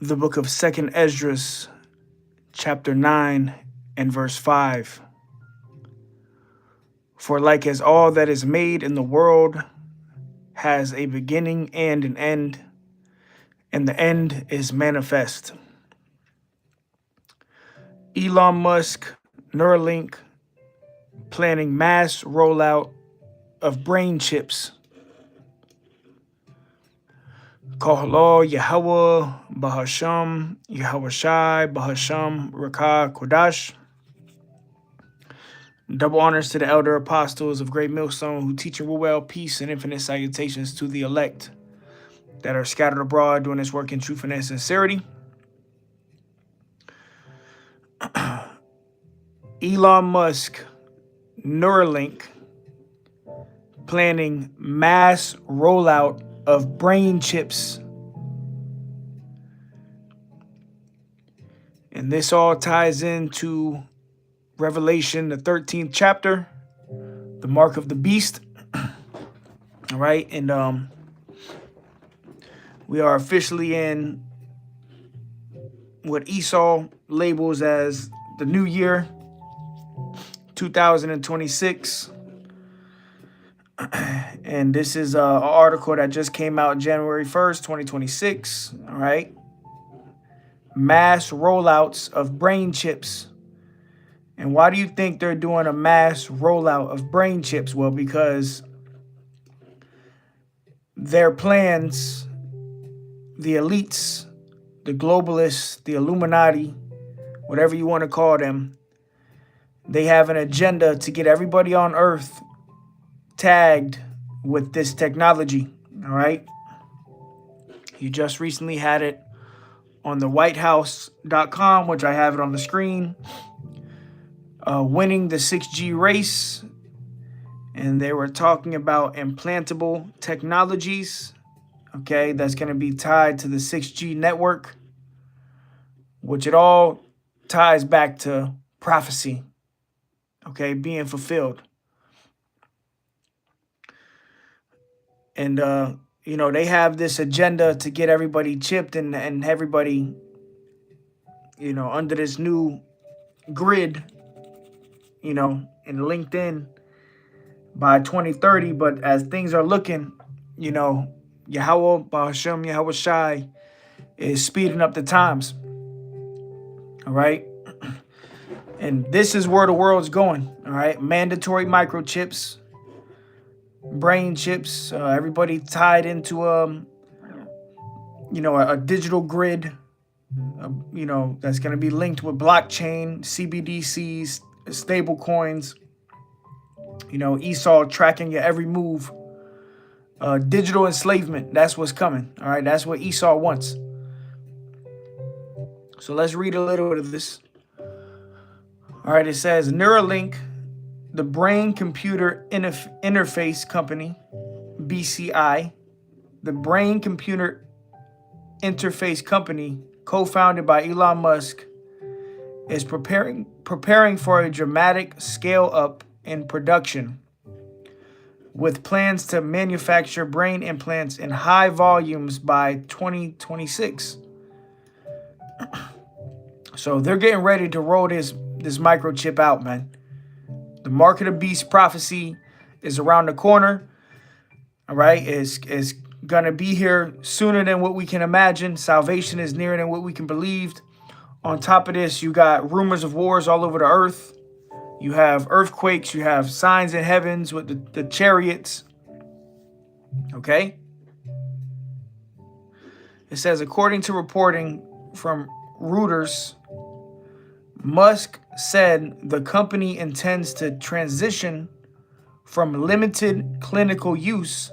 the book of Second Esdras, chapter 9 and verse 5. For like as all that is made in the world has a beginning and an end, and the end is manifest. Elon Musk, NEURALINK, planning mass rollout of brain chips. Kohlo Yahweh Bahasham Yahweh Shai Bahasham Rakah Kodash. Double honors to the elder apostles of Great Millstone who teach and rule well, peace and infinite salutations to the elect that are scattered abroad doing this work in truth and sincerity. Elon Musk, NEURALINK, planning mass rollout of brain chips. And this all ties into Revelation, the 13th chapter, the mark of the beast. All right. And we are officially in what Esau labels as the new year, 2026. And this is an article that just came out January 1st, 2026. All right. Mass rollouts of brain chips. And why do you think they're doing a mass rollout of brain chips? Well, because their plans, the elites, the globalists, the Illuminati, whatever you want to call them, they have an agenda to get everybody on Earth tagged with this technology. All right. You just recently had it on the whitehouse.com, which I have it on the screen, winning the 6G race. And they were talking about implantable technologies, okay, that's going to be tied to the 6G network, which it all ties back to prophecy, okay, being fulfilled. And, you know, they have this agenda to get everybody chipped and everybody, you know, under this new grid, you know, in LinkedIn by 2030. But as things are looking, you know, Yahweh, Bahasham, Yahweh Shai is speeding up the times. All right. And this is where the world's going. All right. Mandatory microchips, brain chips, everybody tied into, you know, a digital grid, you know, that's going to be linked with blockchain, CBDCs, stable coins, you know, Esau tracking your every move, digital enslavement. That's what's coming. All right. That's what Esau wants. So let's read a little bit of this. All right. It says NEURALINK, the brain computer interface company, BCI, the brain computer interface company co-founded by Elon Musk, is preparing for a dramatic scale up in production, with plans to manufacture brain implants in high volumes by 2026. So they're getting ready to roll this microchip out, man. The mark of the beast prophecy is around the corner. All right, is gonna be here sooner than what we can imagine. Salvation is nearer than what we can believe. On top of this, you got rumors of wars all over the earth. You have earthquakes. You have signs in heavens with the chariots. Okay. It says, according to reporting from Reuters, Musk said the company intends to transition from limited clinical use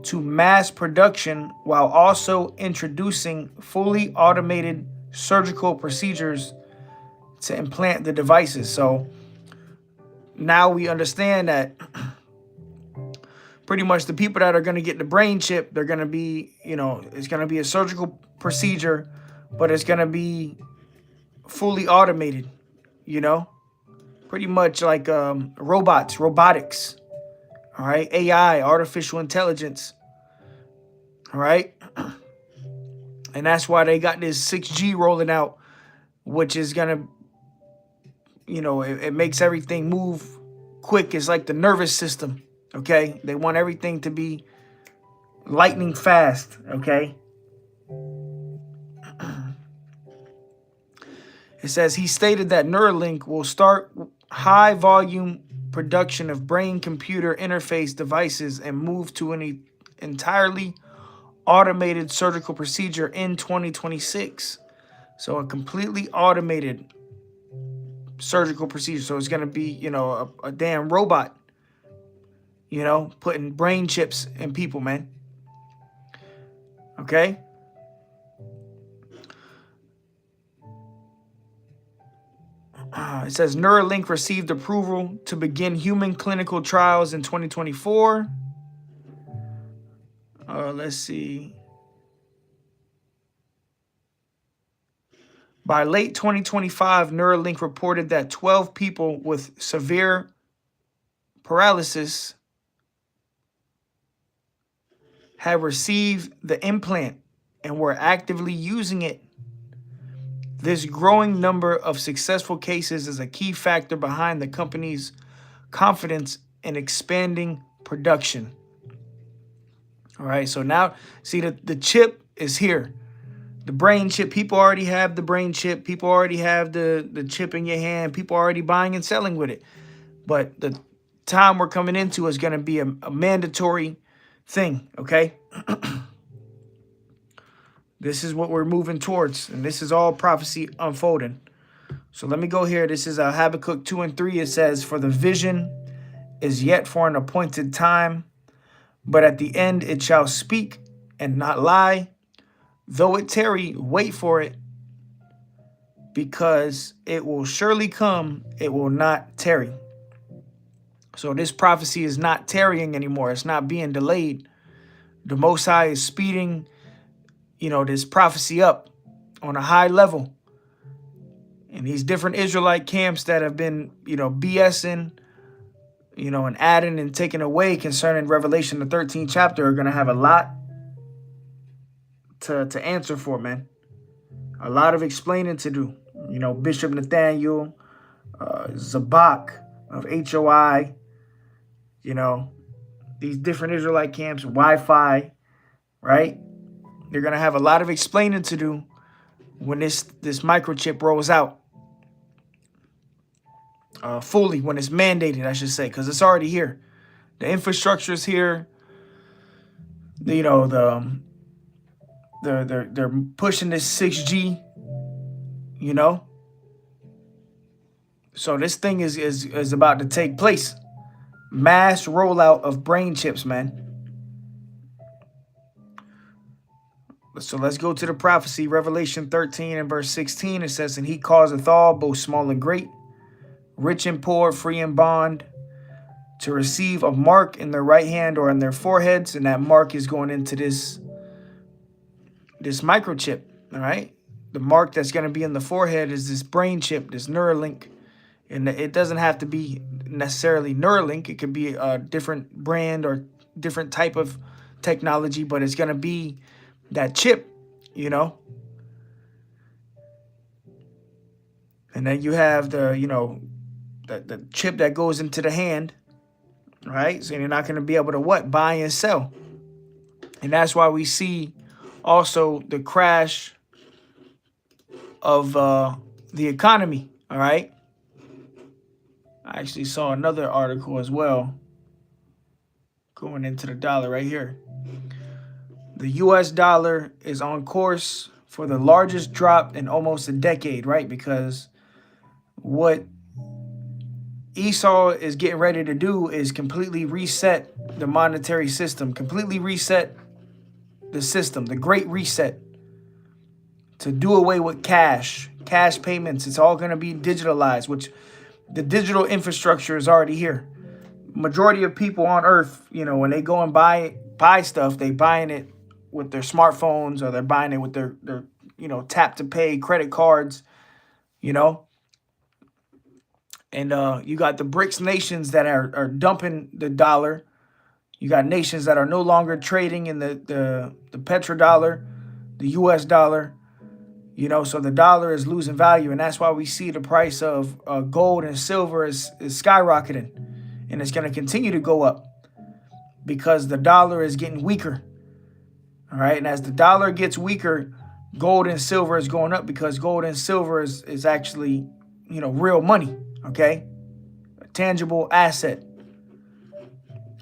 to mass production while also introducing fully automated surgical procedures to implant the devices. So now we understand that pretty much the people that are going to get the brain chip, they're going to be, you know, it's going to be a surgical procedure, but it's going to be fully automated, you know, pretty much like robotics, all right, AI, artificial intelligence, all right. And that's why they got this 6G rolling out, which is going to, it makes everything move quick. It's like the nervous system, okay? They want everything to be lightning fast, okay? It says he stated that Neuralink will start high volume production of brain-computer interface devices and move to an entirely automated surgical procedure in 2026. So a completely automated surgical procedure. So it's going to be, a damn robot, putting brain chips in people, man. Okay? It says Neuralink received approval to begin human clinical trials in 2024. Let's see. By late 2025, Neuralink reported that 12 people with severe paralysis had received the implant and were actively using it. This growing number of successful cases is a key factor behind the company's confidence in expanding production. All right, so now, see, the chip is here. The brain chip, people already have the brain chip. People already have the chip in your hand. People are already buying and selling with it. But the time we're coming into is going to be a mandatory thing, okay? This is what we're moving towards, and this is all prophecy unfolding. So let me go here. This is Habakkuk 2 and 3. It says, "For the vision is yet for an appointed time, but at the end it shall speak and not lie. Though it tarry, wait for it, because it will surely come, it will not tarry." So this prophecy is not tarrying anymore. It's not being delayed. The Most High is speeding, this prophecy up on a high level. And these different Israelite camps that have been, BSing, and adding and taking away concerning Revelation, the 13th chapter, are going to have a lot to answer for, man. A lot of explaining to do. Bishop Nathaniel, Zabak of HOI, these different Israelite camps, Wi-Fi, right? They're going to have a lot of explaining to do when this microchip rolls out. Fully, when it's mandated, I should say, because it's already here. The infrastructure is here. They're pushing this 6G, So this thing is about to take place. Mass rollout of brain chips, man. So let's go to the prophecy. Revelation 13 and verse 16. It says, "And he causeth all, both small and great, rich and poor, free and bond, to receive a mark in their right hand or in their foreheads." And that mark is going into this microchip, all right? The mark that's going to be in the forehead is this brain chip, this Neuralink. And it doesn't have to be necessarily Neuralink. It could be a different brand or different type of technology, but it's going to be that chip, And then you have the chip that goes into the hand, right? So you're not going to be able to buy and sell. And that's why we see also the crash of the economy, all right? I actually saw another article as well going into the dollar right here. The US dollar is on course for the largest drop in almost a decade, right? Because what Esau is getting ready to do is completely reset the monetary system, completely reset the system, the great reset, to do away with cash payments. It's all going to be digitalized, which the digital infrastructure is already here. Majority of people on earth, when they go and buy stuff, they buying it with their smartphones, or they're buying it with their tap to pay credit cards, And you got the BRICS nations that are dumping the dollar. You got nations that are no longer trading in the petrodollar. the US dollar, so the dollar is losing value. And that's why we see the price of gold and silver is skyrocketing. And it's going to continue to go up because the dollar is getting weaker. All right. And as the dollar gets weaker, gold and silver is going up because gold and silver is actually, real money. Okay. A tangible asset.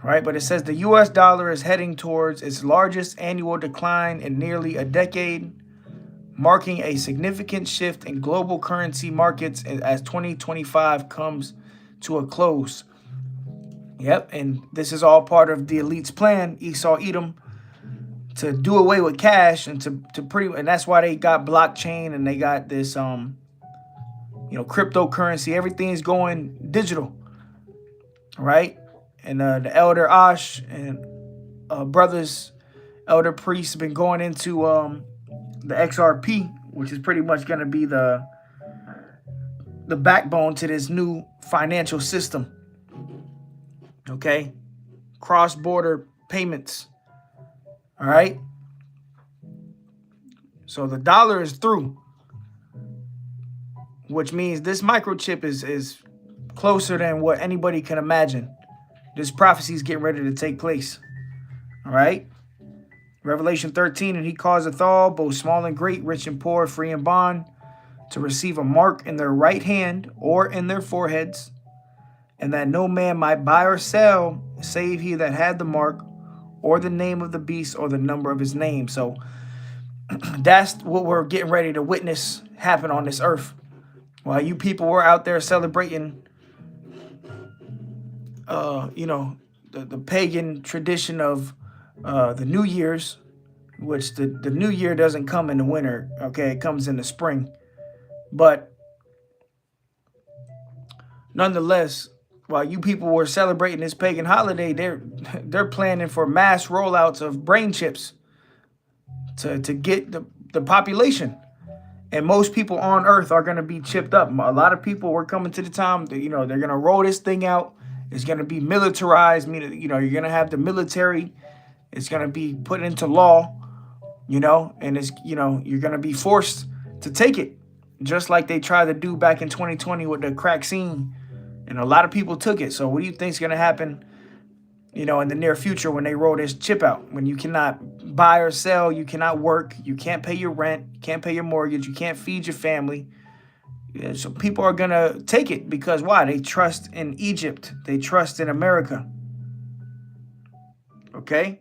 All right. But it says the US dollar is heading towards its largest annual decline in nearly a decade, marking a significant shift in global currency markets as 2025 comes to a close. Yep, and this is all part of the elite's plan, Esau Edom, to do away with cash and and that's why they got blockchain and they got this cryptocurrency. Everything's going digital, right? And the elder Ash and brothers, elder priests have been going into the XRP, which is pretty much going to be the backbone to this new financial system. Okay, cross-border payments. All right. So the dollar is through, which means this microchip is closer than what anybody can imagine. This prophecy is getting ready to take place. All right. Revelation 13, and he causeth all, both small and great, rich and poor, free and bond, to receive a mark in their right hand or in their foreheads, and that no man might buy or sell, save he that had the mark, or the name of the beast, or the number of his name. So that's what we're getting ready to witness happen on this earth. While you people were out there celebrating, the pagan tradition of the New Year's, which the New Year doesn't come in the winter, okay? It comes in the spring. But nonetheless, while you people were celebrating this pagan holiday, they're planning for mass rollouts of brain chips to get the population. And most people on Earth are going to be chipped up. A lot of people were coming to the time that, they're going to roll this thing out. It's going to be militarized, meaning, you're going to have the military. It's going to be put into law, and it's, you're going to be forced to take it, just like they tried to do back in 2020 with the crack scene. And a lot of people took it. So what do you think is going to happen, in the near future when they roll this chip out? When you cannot buy or sell, you cannot work, you can't pay your rent, you can't pay your mortgage, you can't feed your family. Yeah, so people are going to take it because why? They trust in Egypt. They trust in America. Okay?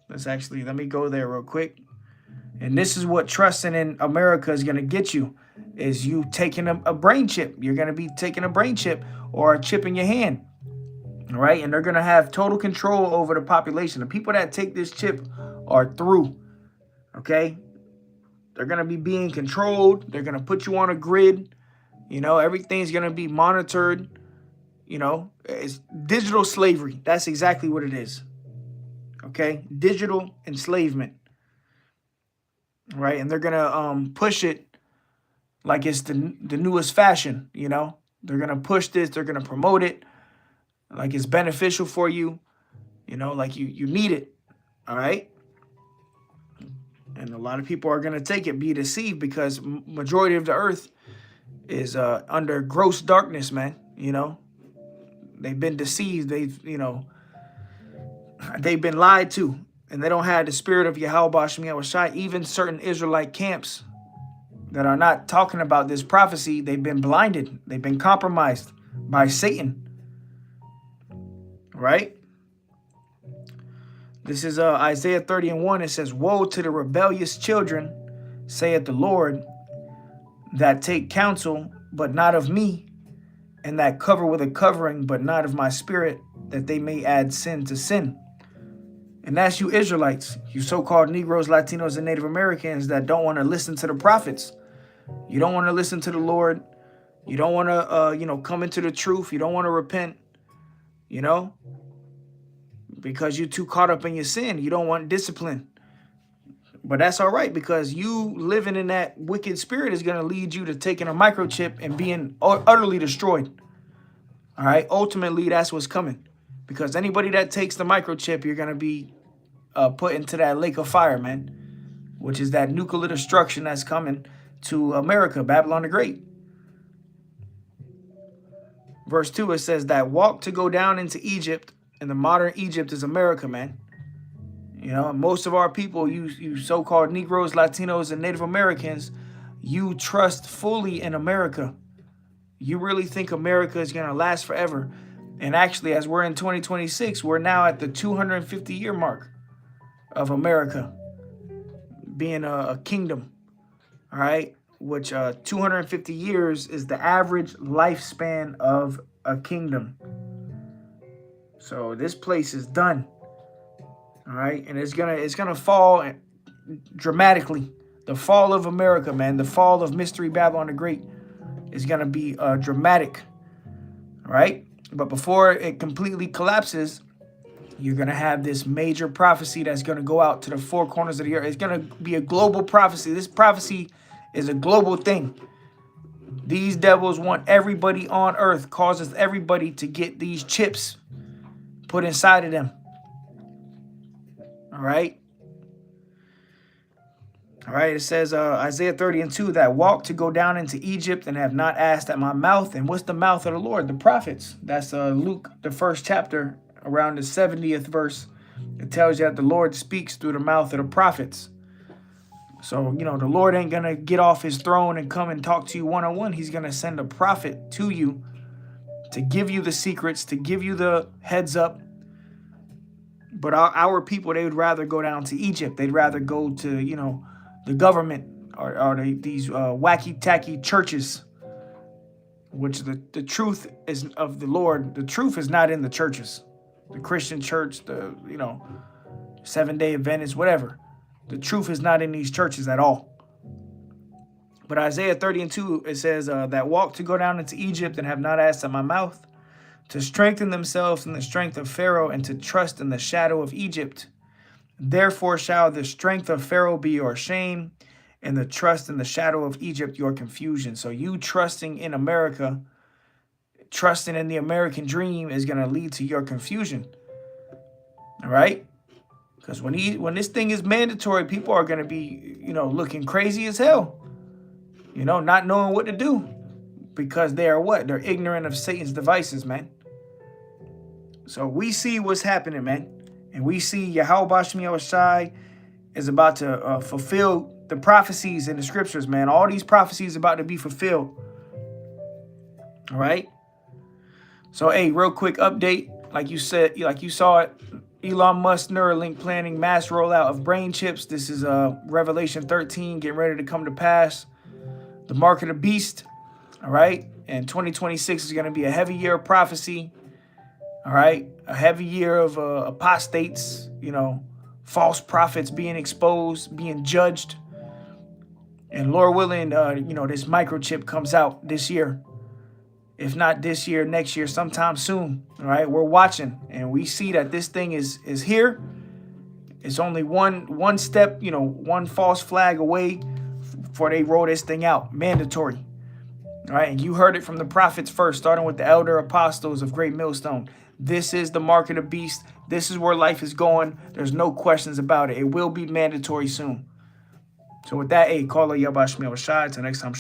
Let me go there real quick. And this is what trusting in America is going to get you, is you taking a brain chip. You're going to be taking a brain chip or a chip in your hand. All right? And they're going to have total control over the population. The people that take this chip are through. Okay? They're going to be being controlled. They're going to put you on a grid. Everything's going to be monitored. It's digital slavery. That's exactly what it is. Okay? Digital enslavement. Right? And they're going to push it like it's the newest fashion, They're going to push this. They're going to promote it like it's beneficial for you, like you need it. All right? And a lot of people are going to take it, be deceived, because majority of the earth is under gross darkness, man. They've been deceived. They've been lied to. And they don't have the spirit of Yahweh Shem Yahushai. Even certain Israelite camps that are not talking about this prophecy, they've been blinded. They've been compromised by Satan. Right? This is Isaiah 30:1. It says, "Woe to the rebellious children, saith the Lord, that take counsel, but not of me, and that cover with a covering, but not of my spirit, that they may add sin to sin." And that's you Israelites, you so-called Negroes, Latinos, and Native Americans that don't want to listen to the prophets. You don't want to listen to the Lord. You don't want to, come into the truth. You don't want to repent, because you're too caught up in your sin. You don't want discipline. But that's all right, because you living in that wicked spirit is going to lead you to taking a microchip and being utterly destroyed. All right. Ultimately, that's what's coming. Because anybody that takes the microchip, you're going to be put into that lake of fire, man, which is that nuclear destruction that's coming to America, Babylon the Great. Verse 2, it says that walk to go down into Egypt, and the modern Egypt is America, man. You know, most of our people, you so-called Negroes, Latinos, and Native Americans, you trust fully in America. You really think America is going to last forever. And actually, as we're in 2026, we're now at the 250-year mark of America being a kingdom, all right? Which 250 years is the average lifespan of a kingdom. So this place is done, all right? And it's gonna fall dramatically. The fall of America, man, the fall of Mystery Babylon the Great is gonna be dramatic, all right? But before it completely collapses, you're going to have this major prophecy that's going to go out to the four corners of the earth. It's going to be a global prophecy. This prophecy is a global thing. These devils want everybody on earth, causes everybody to get these chips put inside of them. All right. All right. It says Isaiah 30:2 that walk to go down into Egypt and have not asked at my mouth. And what's the mouth of the Lord? The prophets. That's Luke, the 1st chapter. Around the 70th verse, it tells you that the Lord speaks through the mouth of the prophets. So, you know, the Lord ain't going to get off his throne and come and talk to you one-on-one. He's going to send a prophet to you to give you the secrets, to give you the heads up. But our people, they would rather go down to Egypt. They'd rather go to, you know, the government or these wacky-tacky churches, which the truth is of the Lord. The truth is not in the churches. The Christian church, the, you know, Seventh-day Adventist, whatever. The truth is not in these churches at all. But Isaiah 30:2, it says that walk to go down into Egypt and have not asked at my mouth, to strengthen themselves in the strength of Pharaoh and to trust in the shadow of Egypt. Therefore shall the strength of Pharaoh be your shame, and the trust in the shadow of Egypt your confusion. So you trusting in America, trusting in the American dream is going to lead to your confusion. All right? Because when this thing is mandatory, people are going to be, you know, looking crazy as hell. You know, not knowing what to do. Because they are what? They're ignorant of Satan's devices, man. So we see what's happening, man. And we see Yahweh Shai Shai is about to fulfill the prophecies in the scriptures, man. All these prophecies about to be fulfilled. All right? So, hey, real quick update. Like you said, like you saw it, Elon Musk NEURALINK planning mass rollout of brain chips. This is Revelation 13 getting ready to come to pass. The mark of the beast. All right? And 2026 is going to be a heavy year of prophecy. All right? A heavy year of apostates, you know, false prophets being exposed, being judged. And Lord willing, you know, this microchip comes out this year. If not this year, next year, sometime soon. All right, we're watching, and we see that this thing is here. It's only one step, you know, one false flag away before they roll this thing out, mandatory. All right, and you heard it from the prophets first, starting with the elder apostles of Great Millstone. This is the mark of the beast. This is where life is going. There's no questions about it. It will be mandatory soon. So with that, hey, call Yahweh Shai. Till next time.